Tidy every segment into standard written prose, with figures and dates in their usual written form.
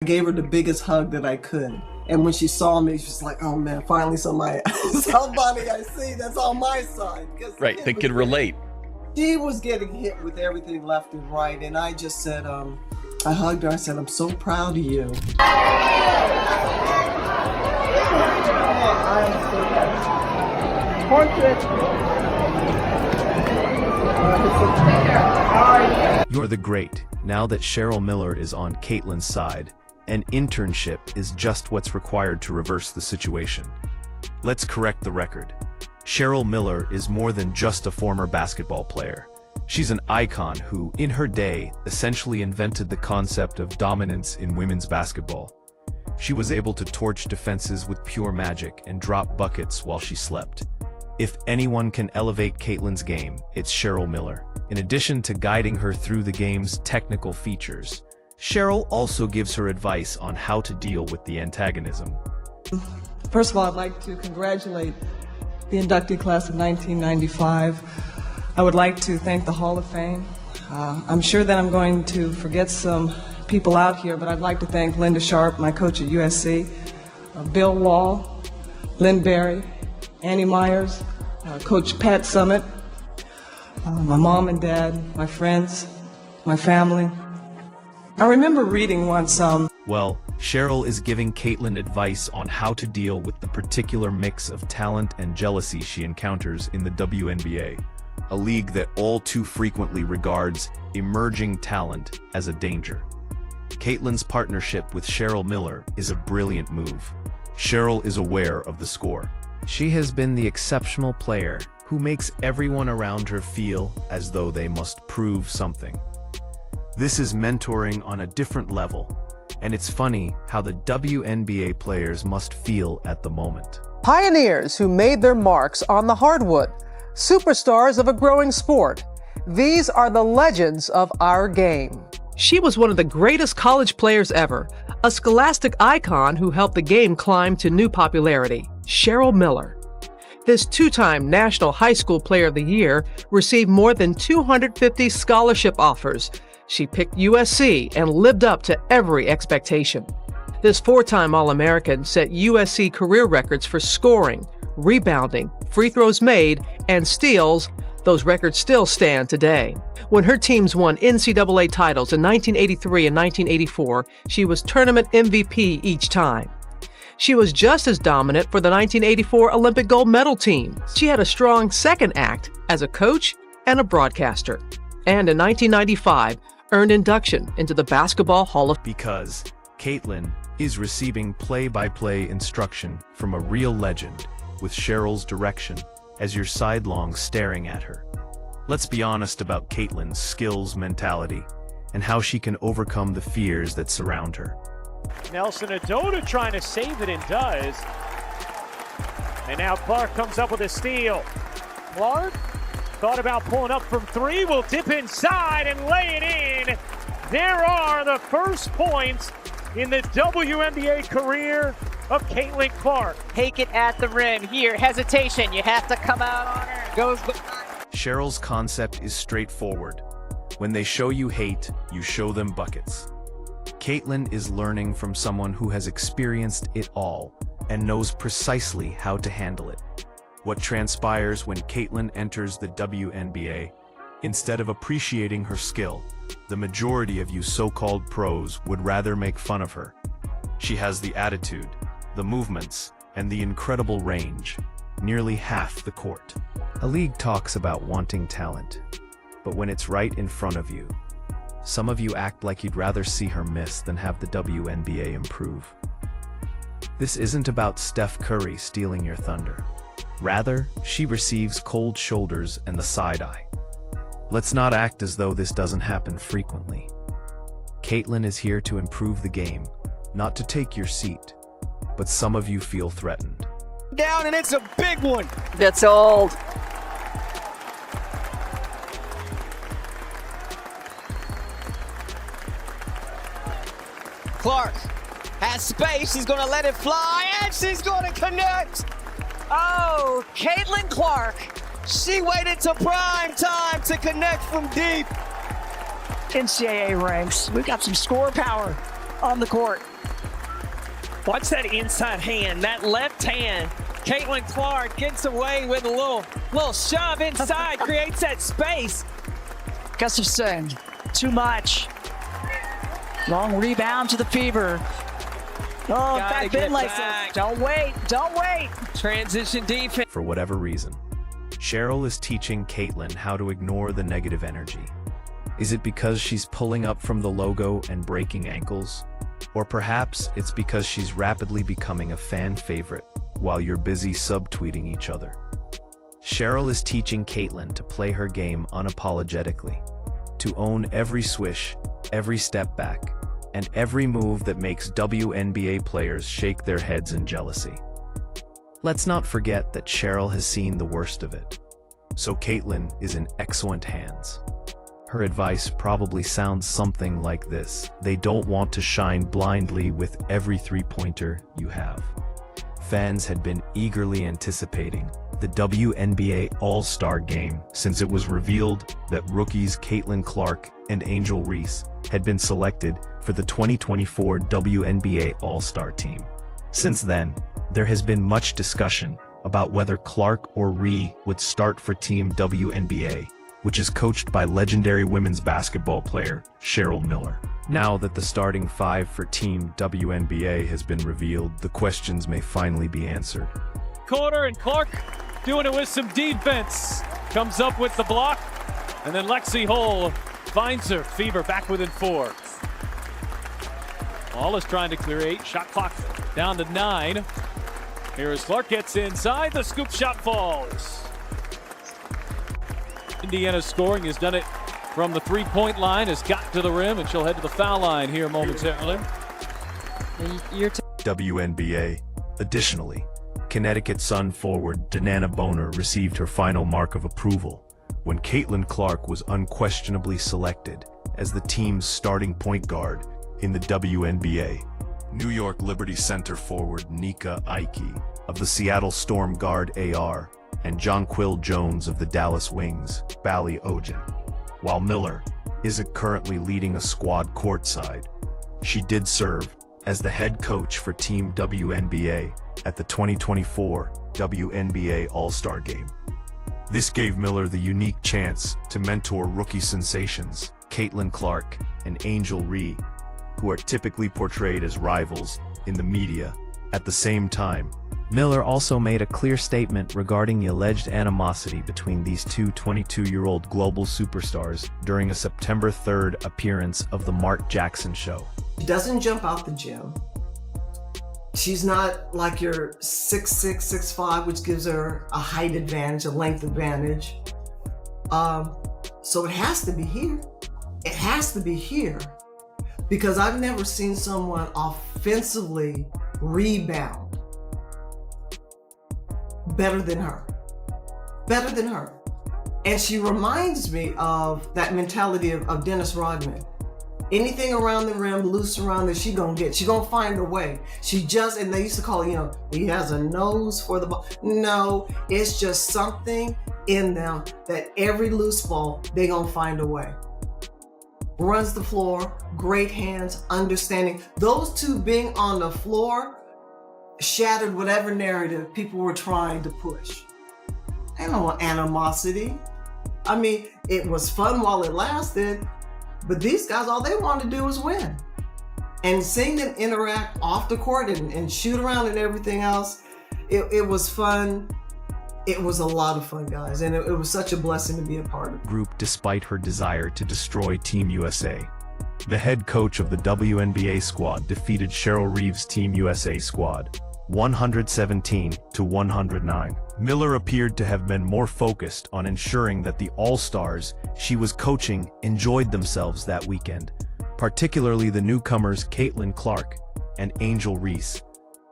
gave her the biggest hug that I could. And when she saw me, she's like, oh man, finally somebody I see that's on my side. Right, they could relate. She was getting hit with everything left and right. And I just said, I hugged her. I said, I'm so proud of you. You're the great. Now that Cheryl Miller is on Caitlin's side, an internship is just what's required to reverse the situation. Let's correct the record. Cheryl Miller is more than just a former basketball player. She's an icon who, in her day, essentially invented the concept of dominance in women's basketball. She was able to torch defenses with pure magic and drop buckets while she slept. If anyone can elevate Caitlin's game, it's Cheryl Miller. In addition to guiding her through the game's technical features, Cheryl also gives her advice on how to deal with the antagonism. First of all, I'd like to congratulate the inductee class of 1995. I would like to thank the Hall of Fame. I'm sure that I'm going to forget some people out here, but I'd like to thank Linda Sharp, my coach at USC, Bill Wall, Lynn Berry, Annie Myers, Coach Pat Summit, my mom and dad, my friends, my family. I remember reading once, Well, Cheryl is giving Caitlin advice on how to deal with the particular mix of talent and jealousy she encounters in the WNBA, a league that all too frequently regards emerging talent as a danger. Caitlin's partnership with Cheryl Miller is a brilliant move. Cheryl is aware of the score. She has been the exceptional player who makes everyone around her feel as though they must prove something. This is mentoring on a different level, and it's funny how the WNBA players must feel at the moment. Pioneers who made their marks on the hardwood, superstars of a growing sport. These are the legends of our game. She was one of the greatest college players ever, a scholastic icon who helped the game climb to new popularity, Cheryl Miller. This two-time National High School Player of the Year received more than 250 scholarship offers. She picked USC and lived up to every expectation. This four-time All-American set USC career records for scoring, rebounding, free throws made, and steals. Those records still stand today. When her teams won NCAA titles in 1983 and 1984, she was tournament MVP each time. She was just as dominant for the 1984 Olympic gold medal team. She had a strong second act as a coach and a broadcaster. And in 1995, earned induction into the Basketball Hall of Fame. Because Caitlin is receiving play-by-play instruction from a real legend with Cheryl's direction as your sidelong staring at her. Let's be honest about Caitlin's skills mentality and how she can overcome the fears that surround her. Nelson Adota trying to save it and does. And now Clark comes up with a steal. Clark thought about pulling up from three, will dip inside and lay it in. There are the first points in the WNBA career of Caitlin Clark. Take it at the rim. Here, hesitation. You have to come out on her. Goes behind. Cheryl's concept is straightforward. When they show you hate, you show them buckets. Caitlin is learning from someone who has experienced it all and knows precisely how to handle it. What transpires when Caitlin enters the WNBA? Instead of appreciating her skill, the majority of you so-called pros would rather make fun of her. She has the attitude, the movements, and the incredible range, nearly half the court. A league talks about wanting talent, but when it's right in front of you, some of you act like you'd rather see her miss than have the WNBA improve. This isn't about Steph Curry stealing your thunder. Rather, she receives cold shoulders and the side eye. Let's not act as though this doesn't happen frequently. Caitlin is here to improve the game, not to take your seat, but some of you feel threatened. Down, and it's a big one. That's old. Clark has space. He's going to let it fly, and she's going to connect. Oh, Caitlin Clark. She waited to prime time to connect from deep. NCAA ranks. We've got some score power. on the court. Watch that inside hand, that left hand. Caitlin Clark gets away with a little shove inside, creates that space. Gustafson, too much. Long rebound to the Fever. Oh, back bin laces. Don't wait, don't wait. Transition defense. For whatever reason, Cheryl is teaching Caitlin how to ignore the negative energy. Is it because she's pulling up from the logo and breaking ankles? Or perhaps it's because she's rapidly becoming a fan favorite while you're busy subtweeting each other. Cheryl is teaching Caitlin to play her game unapologetically, to own every swish, every step back, and every move that makes WNBA players shake their heads in jealousy. Let's not forget that Cheryl has seen the worst of it, so Caitlin is in excellent hands. Her advice probably sounds something like this: they don't want to shine blindly with every three-pointer you have. Fans had been eagerly anticipating the WNBA All-Star Game since it was revealed that rookies Caitlin Clark and Angel Reese had been selected for the 2024 WNBA All-Star team. Since then, there has been much discussion about whether Clark or Ree would start for Team WNBA, which is coached by legendary women's basketball player Cheryl Miller. Now that the starting five for Team WNBA has been revealed, the questions may finally be answered. Corner, and Clark doing it with some defense. Comes up with the block, and then Lexi Hull finds her. Fever back within 4. All is trying to clear 8. Shot clock down to 9. Here as Clark gets inside, the scoop shot falls. Indiana scoring, has done it from the three-point line, has got to the rim, and she'll head to the foul line here momentarily. WNBA. Additionally, Connecticut Sun forward Danana Boner received her final mark of approval when Caitlin Clark was unquestionably selected as the team's starting point guard in the WNBA. New York Liberty Center forward Nika Ike of the Seattle Storm guard AR and Jonquil Jones of the Dallas Wings Bally Ojen. While Miller isn't currently leading a squad courtside, she did serve as the head coach for Team WNBA at the 2024 WNBA All-Star Game. This gave Miller the unique chance to mentor rookie sensations Caitlin Clark and Angel Ree, who are typically portrayed as rivals in the media. At the same time, Miller also made a clear statement regarding the alleged animosity between these two 22-year-old global superstars during a September 3rd appearance of The Mark Jackson Show. She doesn't jump out the gym. She's not like your 6'6", 6'5", which gives her a height advantage, a length advantage. So it has to be here. It has to be here. Because I've never seen someone offensively rebound better than her. Better than her. And she reminds me of that mentality of Dennis Rodman. Anything around the rim, loose around there, she gonna get. She gonna find a way. She just, and they used to call it, he has a nose for the ball. No, it's just something in them that every loose ball, they gonna find a way. Runs the floor, great hands, understanding. Those two being on the floor shattered whatever narrative people were trying to push. Ain't no animosity. I mean, it was fun while it lasted, but these guys, all they want to do is win. And seeing them interact off the court and shoot around and everything else, it was fun. It was a lot of fun, guys, and it was such a blessing to be a part of. Group despite her desire to destroy Team USA. The head coach of the WNBA squad defeated Cheryl Reeves' Team USA squad 117-109. Miller appeared to have been more focused on ensuring that the All-Stars she was coaching enjoyed themselves that weekend, particularly the newcomers Caitlin Clark and Angel Reese.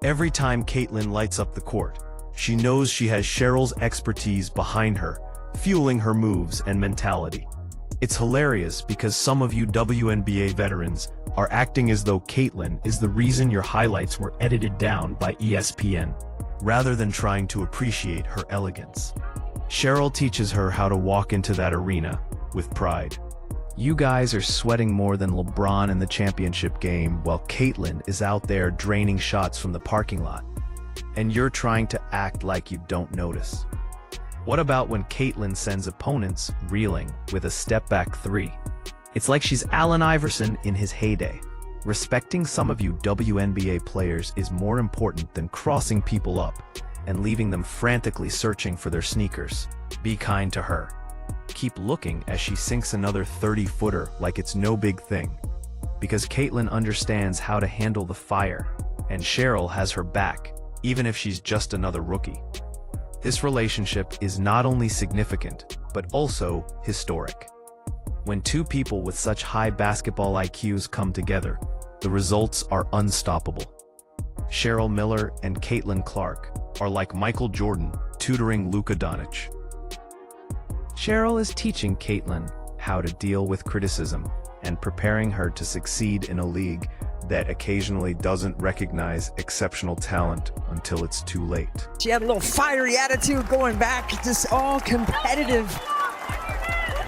Every time Caitlin lights up the court, she knows she has Cheryl's expertise behind her, fueling her moves and mentality. It's hilarious because some of you WNBA veterans are acting as though Caitlin is the reason your highlights were edited down by ESPN, rather than trying to appreciate her elegance. Cheryl teaches her how to walk into that arena with pride. You guys are sweating more than LeBron in the championship game while Caitlyn is out there draining shots from the parking lot. And you're trying to act like you don't notice. What about when Caitlyn sends opponents reeling with a step-back three? It's like she's Allen Iverson in his heyday. Respecting some of you WNBA players is more important than crossing people up and leaving them frantically searching for their sneakers. Be kind to her. Keep looking as she sinks another 30-footer like it's no big thing. Because Caitlyn understands how to handle the fire, and Cheryl has her back, even if she's just another rookie. This relationship is not only significant, but also historic. When two people with such high basketball IQs come together, the results are unstoppable. Cheryl Miller and Caitlin Clark are like Michael Jordan tutoring Luka Doncic. Cheryl is teaching Caitlin how to deal with criticism and preparing her to succeed in a league that occasionally doesn't recognize exceptional talent until it's too late. She had a little fiery attitude going back, just all competitive.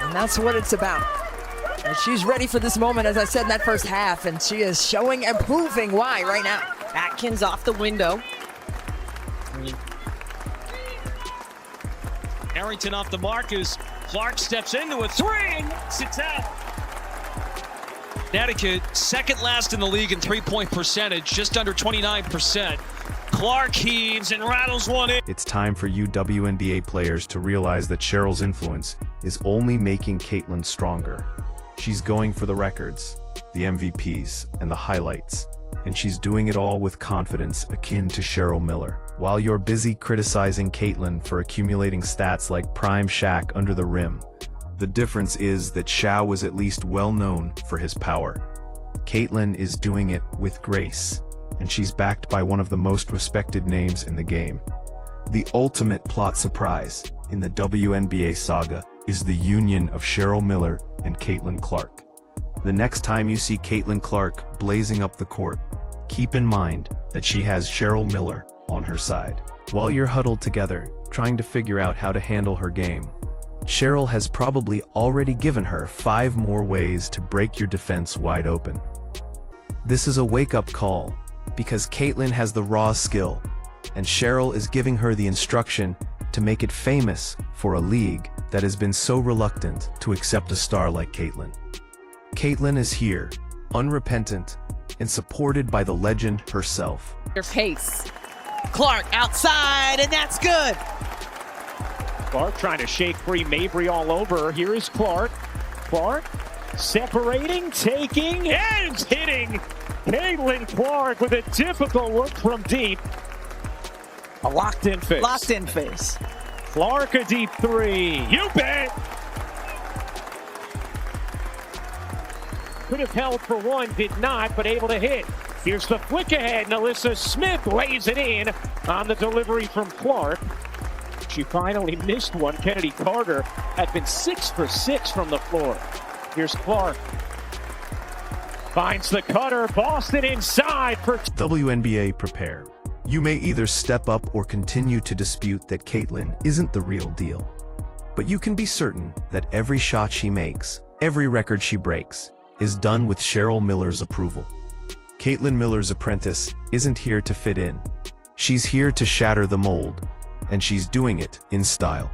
And that's what it's about. And she's ready for this moment, as I said in that first half, and she is showing and proving why right now. Atkins off the window. Harrington off the mark as Clark steps into a three and knocks it down. Connecticut, second last in the league in three-point percentage, just under 29%. Clark heaves and rattles one in. It's time for you WNBA players to realize that Cheryl's influence is only making Caitlyn stronger. She's going for the records, the MVPs, and the highlights, and she's doing it all with confidence akin to Cheryl Miller. While you're busy criticizing Caitlyn for accumulating stats like prime Shaq under the rim, the difference is that Shaq was at least well known for his power. Caitlyn is doing it with grace, and she's backed by one of the most respected names in the game. The ultimate plot surprise in the WNBA saga is the union of Cheryl Miller and Caitlin Clark. The next time you see Caitlin Clark blazing up the court, keep in mind that she has Cheryl Miller on her side. While you're huddled together, trying to figure out how to handle her game, Cheryl has probably already given her 5 more ways to break your defense wide open. This is a wake-up call, because Caitlyn has the raw skill, and Cheryl is giving her the instruction to make it famous for a league that has been so reluctant to accept a star like Caitlyn. Caitlyn is here, unrepentant, and supported by the legend herself. Your pace. Clark outside, and that's good. Clark trying to shake free Mabry all over her. Here is Clark. Clark separating, taking, and hitting. Caitlin Clark with a difficult look from deep. A locked-in face. Locked in face. Clark a deep three. You bet. Could have held for one, did not, but able to hit. Here's the flick ahead. Alyssa Smith lays it in on the delivery from Clark. She finally missed one. Kennedy Carter had been 6 for 6 from the floor. Here's Clark. Finds the cutter. Boston inside for WNBA prepare. You may either step up or continue to dispute that Caitlyn isn't the real deal. But you can be certain that every shot she makes, every record she breaks, is done with Cheryl Miller's approval. Caitlyn Miller's apprentice isn't here to fit in. She's here to shatter the mold, and she's doing it in style.